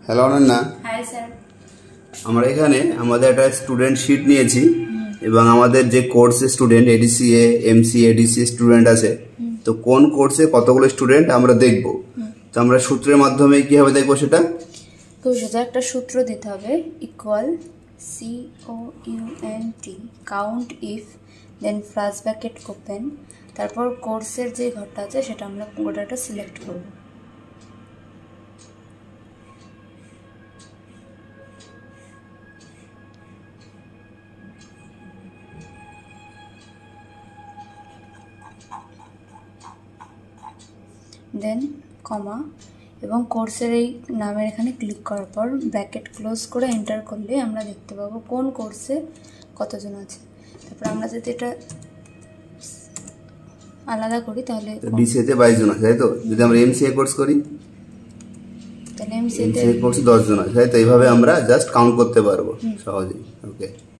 Hello Ananya. Hi sir. আমরা এখানে আমাদের একটা স্টুডেন্ট শিট নিয়েছি এবং আমাদের যে কোর্সে student ADCA MCA ADCA student আছে, তো কোন কোর্সে কতগুলো স্টুডেন্ট আমরা দেখব। তো আমরা সূত্রের মাধ্যমে কিভাবে দেখবো সেটা একটা সূত্র দিতে হবে, equal COUNT count if then flush bracket open, তারপর কোর্সের যে ঘরটা আছে সেটা আমরা গোটাটা সিলেক্ট করব। দেন কমা এবং কোর্সের এই নামের এখানে ক্লিক করার পর ব্র্যাকেট ক্লোজ করে এন্টার করলে আমরা দেখতে পাবো কোন কোর্সে কতজন আছে। তারপর আমরা যদি এটা আলাদা করি তাহলে ডিসিএ তে 22 জন আছে, তাই তো? যদি আমরা এমসিএ কোর্স করি তাহলে এমসিএ কোর্সে 10 জন আছে, তাই তো? এইভাবে আমরা জাস্ট কাউন্ট করতে পারবো সহজেই। ওকে।